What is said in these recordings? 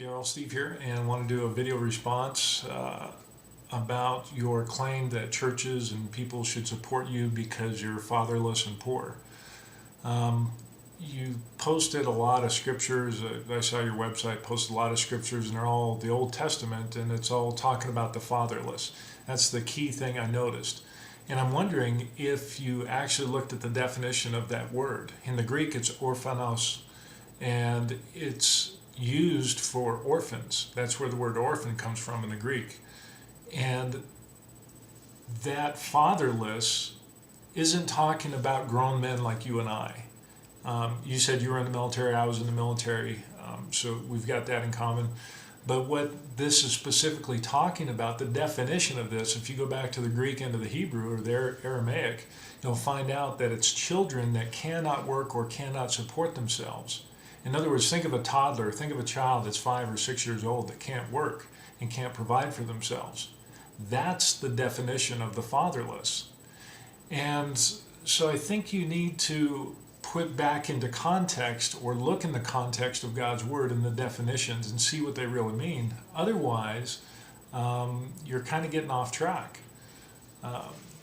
Daryl, Steve here, and I want to do a video response about your claim that churches and people should support you because you're fatherless and poor. You posted a lot of scriptures. I saw your website posted a lot of scriptures, and they're all the Old Testament, and it's all talking about the fatherless. That's the key thing I noticed. And I'm wondering if you actually looked at the definition of that word. In the Greek, it's orphanos, and it's used for orphans. That's where the word orphan comes from in the Greek. And that fatherless isn't talking about grown men like you and I. You said you were in the military, I was in the military, so we've got that in common. But what this is specifically talking about, the definition of this, if you go back to the Greek and to the Hebrew or the Aramaic, you'll find out that it's children that cannot work or cannot support themselves. In other words, think of a toddler, think of a child that's 5 or 6 years old that can't work and can't provide for themselves. That's the definition of the fatherless. And so I think you need to put back into context or look in the context of God's Word and the definitions and see what they really mean. Otherwise, you're kind of getting off track.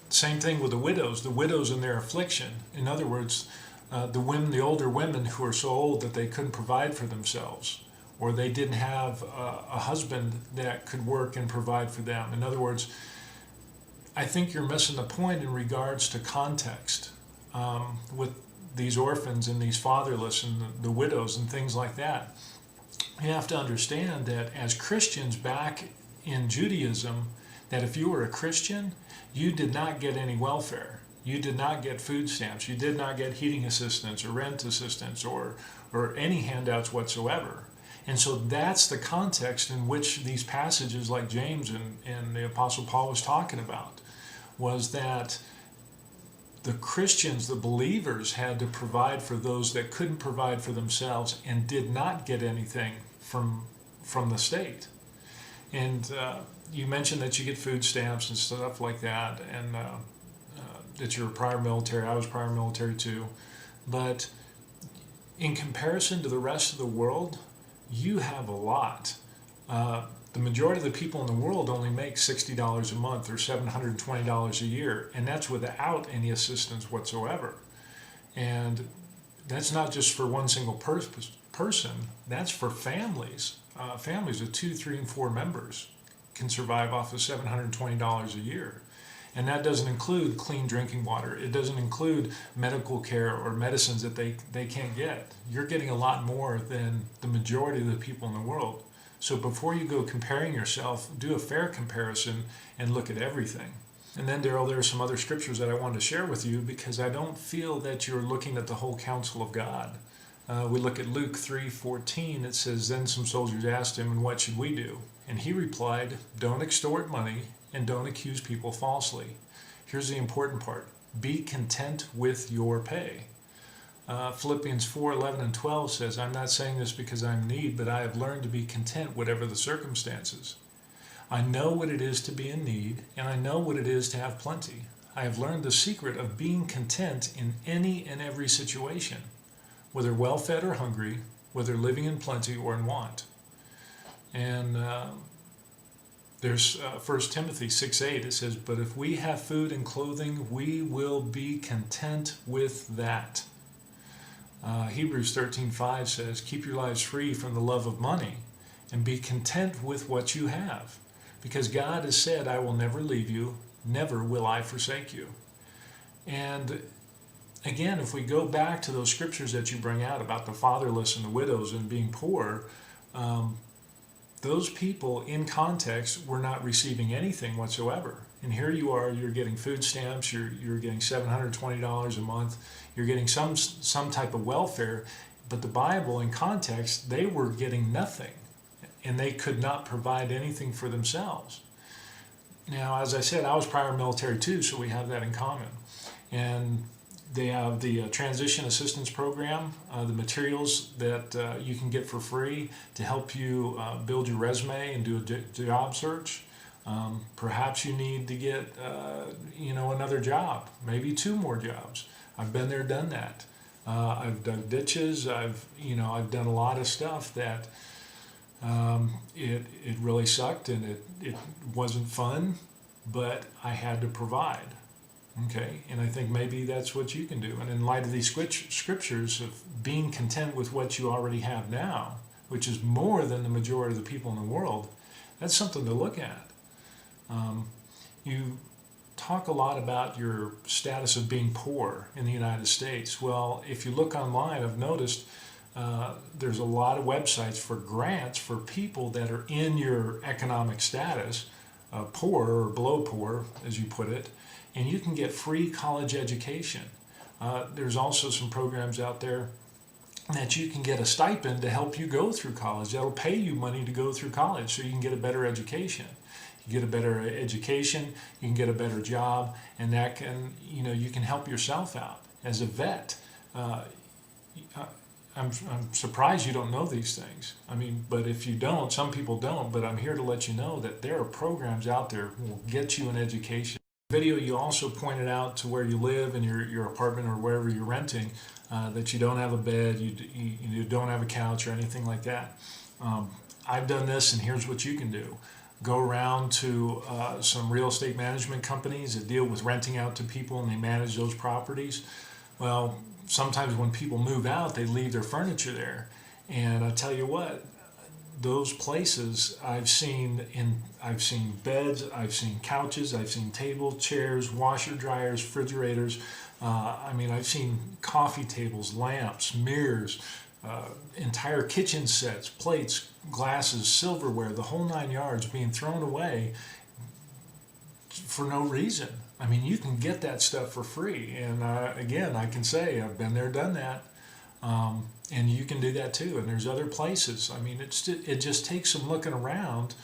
Same thing with the widows in their affliction. In other words, the older women who are so old that they couldn't provide for themselves, or they didn't have a husband that could work and provide for them. In other words, I think you're missing the point in regards to context with these orphans and these fatherless and the widows and things like that. You have to understand that as Christians back in Judaism, that if you were a Christian, you did not get any welfare. You did not get food stamps. You did not get heating assistance or rent assistance or any handouts whatsoever. And so that's the context in which these passages like James and the Apostle Paul was talking about, was that the Christians, the believers, had to provide for those that couldn't provide for themselves and did not get anything from the state. And you mentioned that you get food stamps and stuff like that, and that you're prior military. I was prior military too. But in comparison to the rest of the world, you have a lot. The majority of the people in the world only make $60 a month or $720 a year, and that's without any assistance whatsoever. And that's not just for one single person, that's for families. Families of 2, 3, and 4 members can survive off of $720 a year. And that doesn't include clean drinking water. It doesn't include medical care or medicines that they can't get. You're getting a lot more than the majority of the people in the world. So before you go comparing yourself, do a fair comparison and look at everything. And then, Daryl, there are some other scriptures that I wanted to share with you because I don't feel that you're looking at the whole counsel of God. We look at Luke 3:14. It says, "Then some soldiers asked him, 'And what should we do?' And he replied, 'Don't extort money and don't accuse people falsely.'" Here's the important part. Be content with your pay. Philippians 4:11 and 12 says, "I'm not saying this because I'm in need, but I have learned to be content whatever the circumstances. I know what it is to be in need, and I know what it is to have plenty. I have learned the secret of being content in any and every situation, whether well-fed or hungry, whether living in plenty or in want." And there's 1 Timothy 6:8. It says, "But if we have food and clothing, we will be content with that." Hebrews 13:5 says, "Keep your lives free from the love of money and be content with what you have, because God has said, 'I will never leave you, never will I forsake you.'" And again, if we go back to those scriptures that you bring out about the fatherless and the widows and being poor, those people in context were not receiving anything whatsoever. And here you are, you're getting food stamps, you're getting $720 a month, you're getting some type of welfare, but the Bible in context, they were getting nothing, and they could not provide anything for themselves. Now, as I said, I was prior military too, so we have that in common. And they have the transition assistance program, the materials that you can get for free to help you build your resume and do a job search. Perhaps you need to get another job, maybe 2 more jobs. I've been there, done that. I've dug ditches. I've done a lot of stuff that It really sucked, and it wasn't fun, but I had to provide. Okay, and I think maybe that's what you can do. And in light of these scriptures of being content with what you already have now, which is more than the majority of the people in the world, that's something to look at. You talk a lot about your status of being poor in the United States. Well, if you look online, I've noticed there's a lot of websites for grants for people that are in your economic status, poor or below poor, as you put it, and you can get free college education. There's also some programs out there that you can get a stipend to help you go through college. That'll pay you money to go through college so you can get a better education. You get a better education, you can get a better job, and that can, you can help yourself out as a vet. I'm surprised you don't know these things. I mean, but if you don't, some people don't, but I'm here to let you know that there are programs out there who will get you an education. Video, you also pointed out to where you live in your apartment or wherever you're renting, that you don't have a bed, you don't have a couch or anything like that. I've done this, and here's what you can do. Go around to some real estate management companies that deal with renting out to people, and they manage those properties. Well, sometimes when people move out, they leave their furniture there. And I tell you what, those places I've seen beds, I've seen couches, I've seen tables, chairs, washer dryers, refrigerators. I've seen coffee tables, lamps, mirrors, entire kitchen sets, plates, glasses, silverware, the whole 9 yards being thrown away for no reason. I mean, you can get that stuff for free. And again, I can say I've been there, done that. And you can do that too. And there's other places. I mean, it just takes some looking around.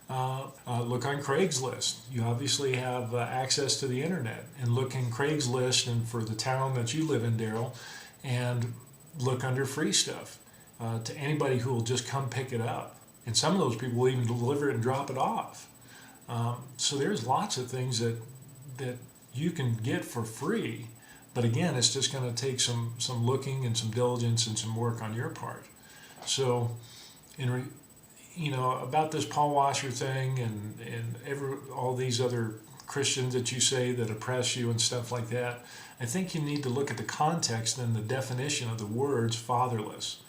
Look on Craigslist. You obviously have access to the internet. And look in Craigslist and for the town that you live in, Daryl, and look under free stuff to anybody who will just come pick it up. And some of those people will even deliver it and drop it off. So there's lots of things that you can get for free. But again, it's just going to take some looking and some diligence and some work on your part. So, about this Paul Washer thing and all these other Christians that you say that oppress you and stuff like that, I think you need to look at the context and the definition of the words fatherless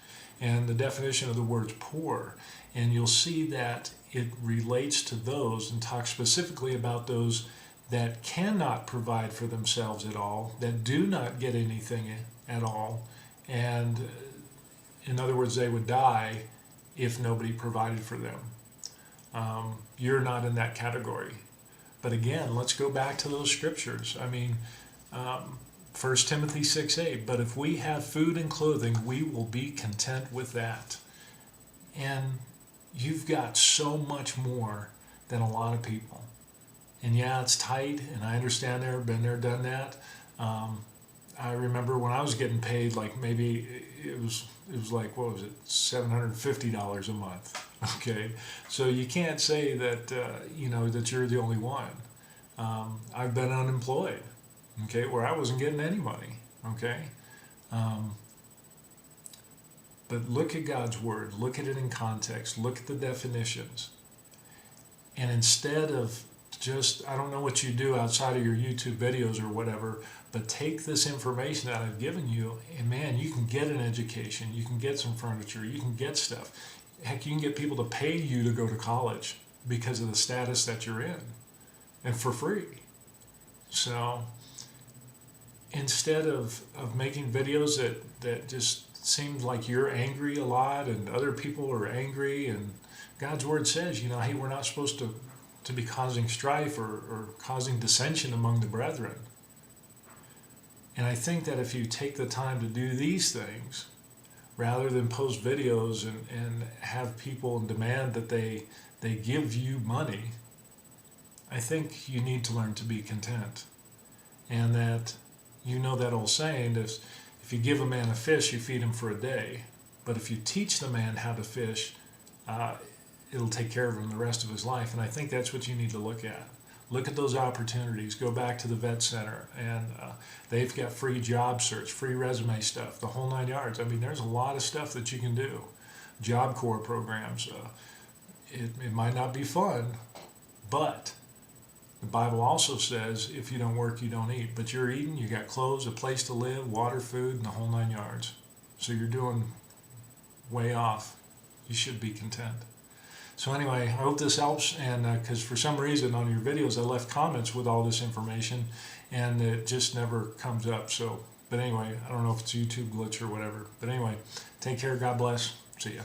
and the definition of the words poor. And you'll see that it relates to those and talks specifically about those that cannot provide for themselves at all, that do not get anything at all, and in other words, they would die if nobody provided for them. You're not in that category. But again, let's go back to those scriptures. 1 Timothy 6:8, but if we have food and clothing, we will be content with that. And you've got so much more than a lot of people. And yeah, it's tight, and I understand there, been there, done that. I remember when I was getting paid, like maybe it was like, what was it, $750 a month. Okay, so you can't say that that you're the only one. I've been unemployed, okay, where I wasn't getting any money. Okay, but look at God's word, look at it in context, look at the definitions, and instead of just, I don't know what you do outside of your YouTube videos or whatever, but take this information that I've given you, and man, you can get an education, you can get some furniture, you can get stuff. Heck, you can get people to pay you to go to college because of the status that you're in, and for free. So instead of making videos that just seems like you're angry a lot and other people are angry, and God's word says, hey, we're not supposed to be causing strife or causing dissension among the brethren. And I think that if you take the time to do these things, rather than post videos and have people demand that they give you money, I think you need to learn to be content. And that, that old saying, if you give a man a fish, you feed him for a day. But if you teach the man how to fish, it'll take care of him the rest of his life. And I think that's what you need to look at. Look at those opportunities. Go back to the vet center, and they've got free job search, free resume stuff, the whole 9 yards. There's a lot of stuff that you can do. Job Corps programs. It might not be fun, but the Bible also says if you don't work, you don't eat. But you're eating, you got clothes, a place to live, water, food, and the whole 9 yards. So you're doing way off. You should be content. So anyway, I hope this helps, and because for some reason on your videos I left comments with all this information, and it just never comes up. So, but anyway, I don't know if it's a YouTube glitch or whatever. But anyway, take care. God bless. See ya.